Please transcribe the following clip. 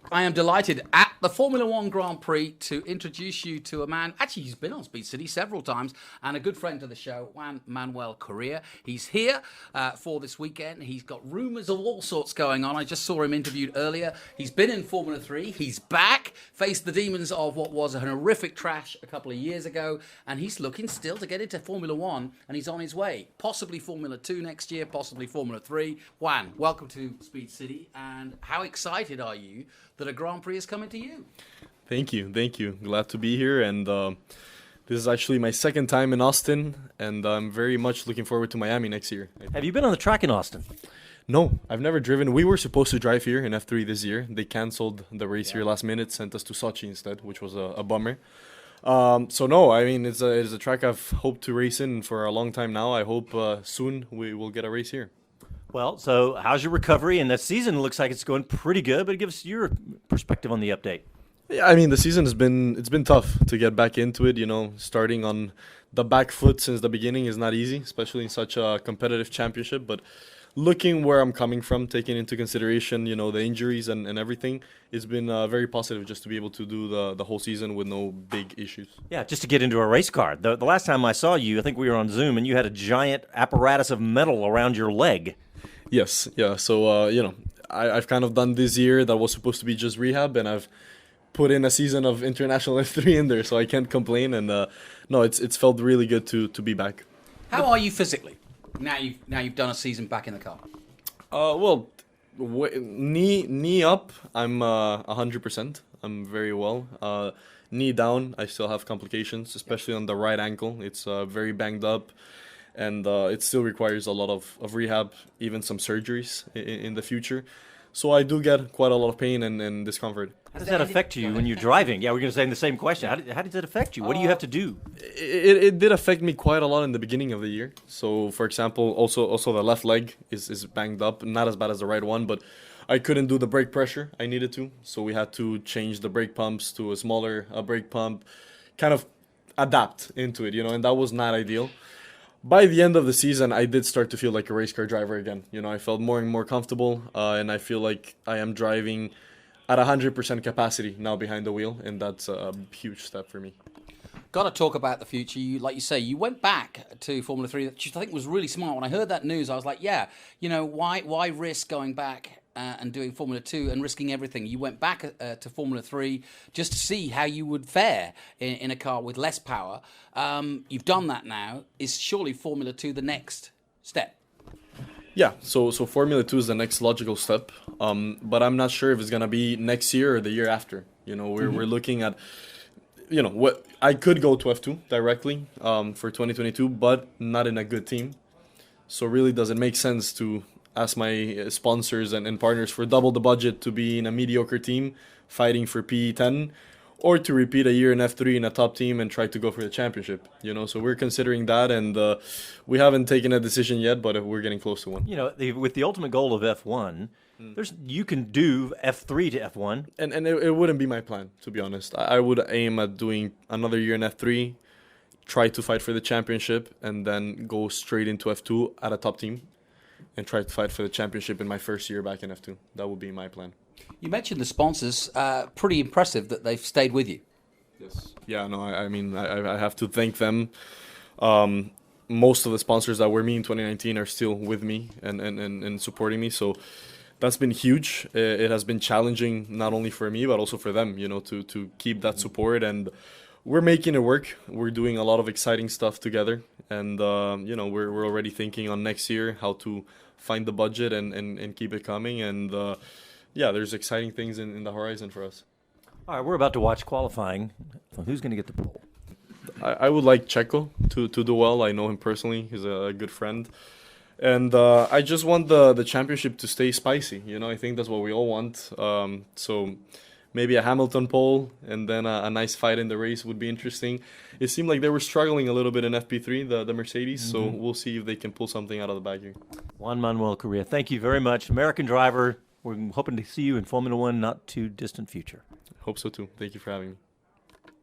I am delighted at the Formula One Grand Prix to introduce you to a man, actually he's been on Speed City several times, and a good friend to the show, Juan Manuel Correa. He's here for this weekend. He's got rumours of all sorts going on. I just saw him interviewed earlier. He's been in Formula 3. He's back, faced the demons of what was a horrific crash a couple of years ago, and he's looking still to get into Formula 1, and he's on his way. Possibly Formula 2 next year, possibly Formula 3. Juan, welcome to Speed City, and how excited are you that a Grand Prix is coming to you? Thank you. Glad to be here, and this is actually my second time in Austin, and I'm very much looking forward to Miami next year. Have you been on the track in Austin? No, I've never driven. We were supposed to drive here in F3 this year. They canceled the race here last minute, sent us to Sochi instead, which was a bummer. So no, I mean, it's a track I've hoped to race in for a long time now. I hope soon we will get a race here. Well, so how's your recovery? And the season looks like it's going pretty good, but give us your perspective on the update. Yeah, I mean, the season it's been tough to get back into it. You know, starting on the back foot since the beginning is not easy, especially in such a competitive championship. But looking where I'm coming from, taking into consideration, you know, the injuries and everything, it's been very positive just to be able to do the whole season with no big issues. Yeah, just to get into a race car. The last time I saw you, I think we were on Zoom, and you had a giant apparatus of metal around your leg. Yes, yeah. So, you know, I've kind of done this year that was supposed to be just rehab, and I've put in a season of International F3 in there, so I can't complain. And no, it's felt really good to be back. How are you physically now you've done a season back in the car? Well, knee up, I'm 100%. I'm very well. Knee down, I still have complications, especially on the right ankle. It's very banged up. And it still requires a lot of rehab, even some surgeries in the future. So I do get quite a lot of pain and discomfort. How does that affect you when you're driving? Yeah, we're going to say the same question. How does it affect you? What do you have to do? It did affect me quite a lot in the beginning of the year. So, for example, also the left leg is banged up. Not as bad as the right one, but I couldn't do the brake pressure I needed to. So we had to change the brake pumps to a smaller brake pump, kind of adapt into it, you know, and that was not ideal. By the end of the season, I did start to feel like a race car driver again. You know, I felt more and more comfortable, and I feel like I am driving at 100% capacity now behind the wheel, and that's a huge step for me. Got to talk about the future. Like you say, you went back to Formula 3, which I think was really smart. When I heard that news, I was like, yeah, you know, why risk going back and doing Formula 2 and risking everything? You went back to Formula 3 just to see how you would fare in a car with less power. You've done that now. Is surely Formula 2 the next step? Yeah, so Formula 2 is the next logical step, but I'm not sure if it's going to be next year or the year after. You know, we're looking at, you know, what I could go to F2 directly for 2022, but not in a good team. So really, does it make sense to ask my sponsors and partners for double the budget to be in a mediocre team fighting for P10, or to repeat a year in F3 in a top team and try to go for the championship? You know, so we're considering that, and we haven't taken a decision yet, but we're getting close to one. You know, with the ultimate goal of F1, you can do F3 to F1. And it wouldn't be my plan, to be honest. I would aim at doing another year in F3, try to fight for the championship, and then go straight into F2 at a top team and try to fight for the championship in my first year back in F2. That would be my plan. You mentioned the sponsors. Pretty impressive that they've stayed with you. Yes. Yeah, no, I mean, I have to thank them. Most of the sponsors that were me in 2019 are still with me and supporting me. So that's been huge. It has been challenging, not only for me, but also for them, you know, to keep that support. And we're making it work. We're doing a lot of exciting stuff together. And, you know, we're already thinking on next year how to find the budget and keep it coming. And, yeah, there's exciting things in the horizon for us. All right, we're about to watch qualifying. Who's going to get the pole? I would like Checo to do well. I know him personally. He's a good friend. And I just want the championship to stay spicy. You know, I think that's what we all want. So maybe a Hamilton pole and then a nice fight in the race would be interesting. It seemed like they were struggling a little bit in FP3, the Mercedes. So we'll see if they can pull something out of the bag here. Juan Manuel Correa, thank you very much. American driver. We're hoping to see you in Formula One not too distant future. Hope so too. Thank you for having me.